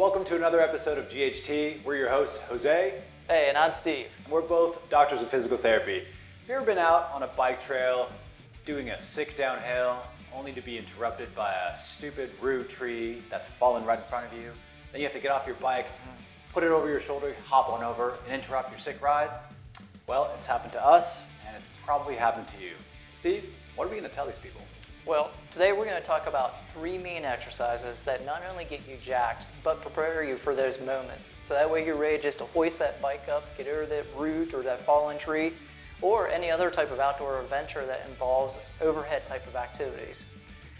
Welcome to another episode of GHT. We're your hosts, Jose. Hey, and I'm Steve. And we're both doctors of physical therapy. Have you ever been out on a bike trail doing a sick downhill only to be interrupted by a stupid rude tree that's fallen right in front of you? Then you have to get off your bike, put it over your shoulder, hop on over, and interrupt your sick ride? Well, it's happened to us, and it's probably happened to you. Steve, what are we going to tell these people? Well, today we're going to talk about 3 main exercises that not only get you jacked, but prepare you for those moments. So that way you're ready just to hoist that bike up, get over that root or that fallen tree, or any other type of outdoor adventure that involves overhead type of activities.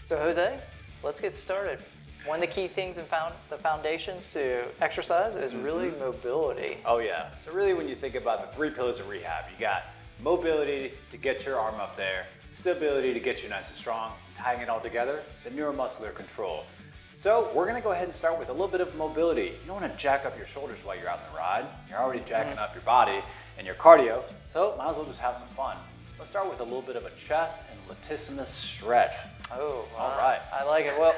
So Jose, let's get started. One of the key things in the foundations to exercise is really mobility. Oh yeah, so really when you think about the 3 pillars of rehab, you got mobility to get your arm up there, stability to get you nice and strong, tying it all together, the neuromuscular control. So we're gonna go ahead and start with a little bit of mobility. You don't wanna jack up your shoulders while you're out on the ride. You're already jacking up your body and your cardio, so might as well just have some fun. Let's start with a little bit of a chest and latissimus stretch. Oh, all right. I like it. Well,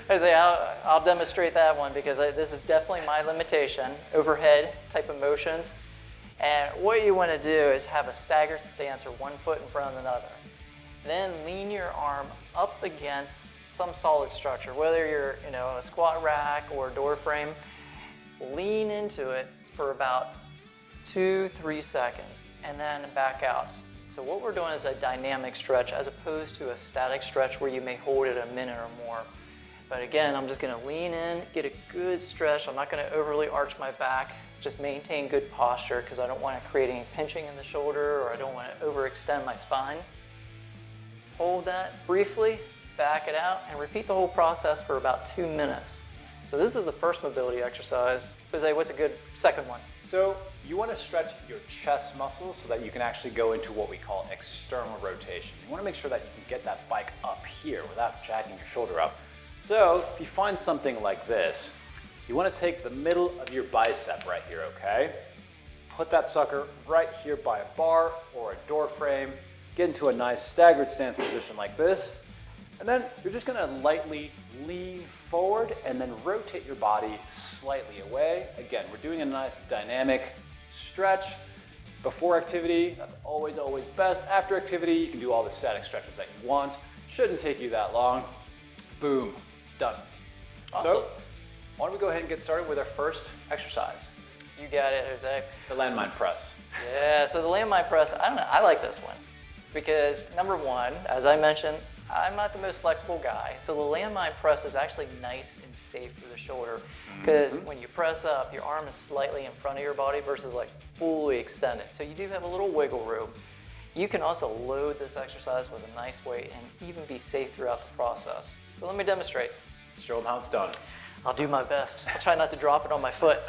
Jose, I'll demonstrate that one because this is definitely my limitation, overhead type of motions. And what you wanna do is have a staggered stance or one foot in front of another. Then lean your arm up against some solid structure, whether you're a squat rack or a door frame. Lean into it for about 2-3 seconds and then back out. So what we're doing is a dynamic stretch as opposed to a static stretch where you may hold it a minute or more. But again, I'm just gonna lean in, get a good stretch. I'm not gonna overly arch my back, just maintain good posture because I don't wanna create any pinching in the shoulder or I don't wanna overextend my spine. Hold that briefly, back it out, and repeat the whole process for about 2 minutes. So this is the first mobility exercise. Jose, what's a good second one? So you want to stretch your chest muscles so that you can actually go into what we call external rotation. You want to make sure that you can get that bike up here without jacking your shoulder up. So if you find something like this, you want to take the middle of your bicep right here, okay? Put that sucker right here by a bar or a door frame. Get into a nice staggered stance position like this. And then you're just gonna lightly lean forward and then rotate your body slightly away. Again, we're doing a nice dynamic stretch. Before activity, that's always, always best. After activity, you can do all the static stretches that you want. Shouldn't take you that long. Boom, done. Awesome. So, why don't we go ahead and get started with our first exercise? You got it, Jose. The landmine press. Yeah, so the landmine press, I don't know, I like this one. Because number one, as I mentioned, I'm not the most flexible guy. So the landmine press is actually nice and safe for the shoulder. Because when you press up, your arm is slightly in front of your body versus like fully extended. So you do have a little wiggle room. You can also load this exercise with a nice weight and even be safe throughout the process. So let me demonstrate. Show them how it's done. I'll do my best. I'll try not to drop it on my foot.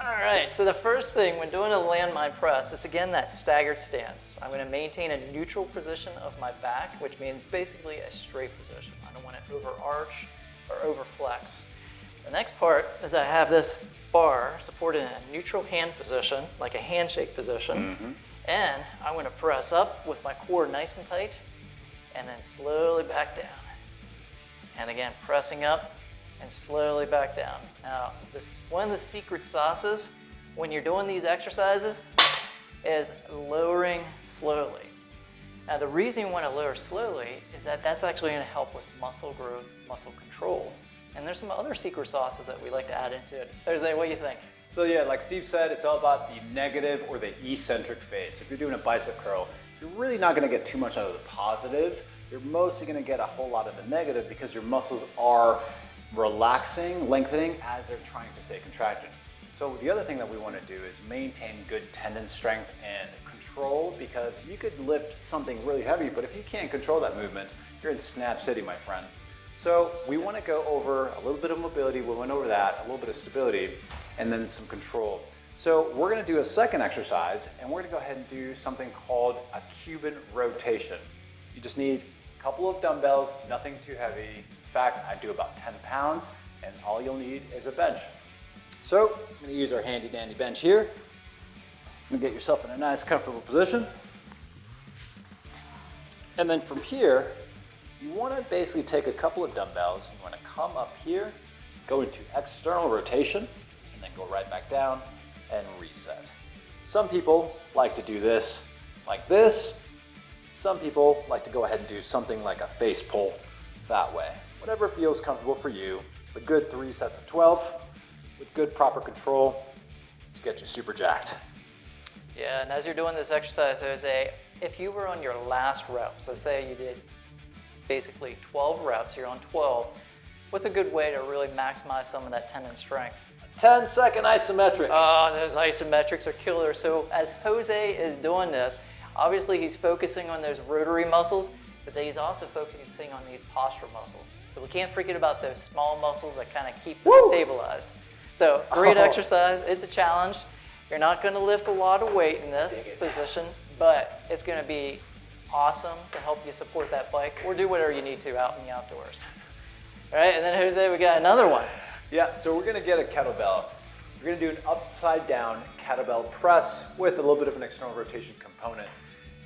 All right, so the first thing when doing a landmine press, it's again that staggered stance. I'm gonna maintain a neutral position of my back, which means basically a straight position. I don't want to overarch or overflex. The next part is I have this bar supported in a neutral hand position, like a handshake position. And I'm gonna press up with my core nice and tight, and then slowly back down. And again, pressing up, and slowly back down. Now, one of the secret sauces when you're doing these exercises is lowering slowly. Now, the reason you want to lower slowly is that that's actually going to help with muscle growth, muscle control. And there's some other secret sauces that we like to add into it. Jose, what do you think? So yeah, like Steve said, it's all about the negative or the eccentric phase. So if you're doing a bicep curl, you're really not going to get too much out of the positive. You're mostly going to get a whole lot of the negative because your muscles are relaxing, lengthening as they're trying to stay contracted. So the other thing that we want to do is maintain good tendon strength and control, because you could lift something really heavy, but if you can't control that movement, you're in snap city, my friend. So we want to go over a little bit of mobility, we went over that, a little bit of stability, and then some control. So we're going to do a second exercise, and we're going to go ahead and do something called a Cuban rotation. You just need a couple of dumbbells, nothing too heavy. In fact, I do about 10 pounds, and all you'll need is a bench. So I'm going to use our handy dandy bench here. And get yourself in a nice comfortable position. And then from here, you want to basically take a couple of dumbbells. You want to come up here, go into external rotation, and then go right back down and reset. Some people like to do this like this. Some people like to go ahead and do something like a face pull that way. Whatever feels comfortable for you. A good 3 sets of 12 with good proper control to get you super jacked. Yeah, and as you're doing this exercise, Jose, if you were on your last rep, so say you did basically 12 reps, you're on 12, what's a good way to really maximize some of that tendon strength? 10-second isometric. Oh, those isometrics are killer. So as Jose is doing this, obviously he's focusing on those rotary muscles, but then he's also focusing on these postural muscles. So we can't forget about those small muscles that kind of keep us stabilized. So great exercise. It's a challenge. You're not going to lift a lot of weight in this position, but it's going to be awesome to help you support that bike or do whatever you need to out in the outdoors. All right, and then Jose, we got another one. Yeah, so we're gonna get a kettlebell. We're gonna do an upside down kettlebell press with a little bit of an external rotation component.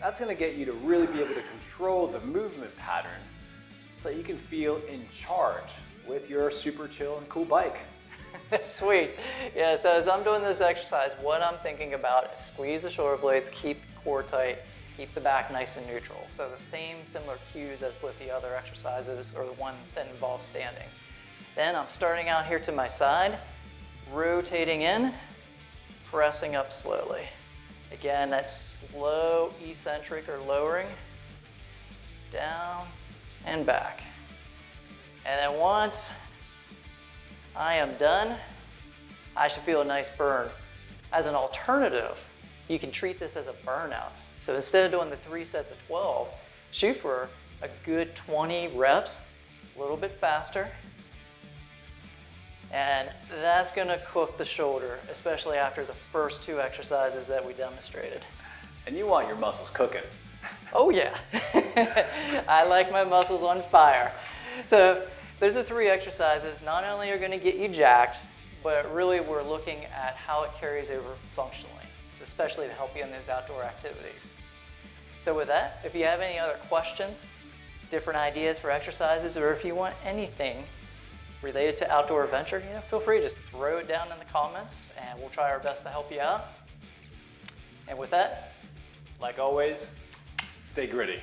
That's gonna get you to really be able to control the movement pattern so that you can feel in charge with your super chill and cool bike. Sweet. Yeah, so as I'm doing this exercise, what I'm thinking about is squeeze the shoulder blades, keep the core tight, keep the back nice and neutral. So the same similar cues as with the other exercises or the one that involves standing. Then I'm starting out here to my side, rotating in, pressing up slowly. Again, that's slow eccentric or lowering, down and back. And then once I am done, I should feel a nice burn. As an alternative, you can treat this as a burnout. So instead of doing the 3 sets of 12, shoot for a good 20 reps, a little bit faster. And that's gonna cook the shoulder, especially after the first 2 exercises that we demonstrated. And you want your muscles cooking. Oh yeah, I like my muscles on fire. So those are 3 exercises. Not only are gonna get you jacked, but really we're looking at how it carries over functionally, especially to help you in those outdoor activities. So with that, if you have any other questions, different ideas for exercises, or if you want anything related to outdoor adventure, feel free to just throw it down in the comments and we'll try our best to help you out. And with that, Like always, stay gritty.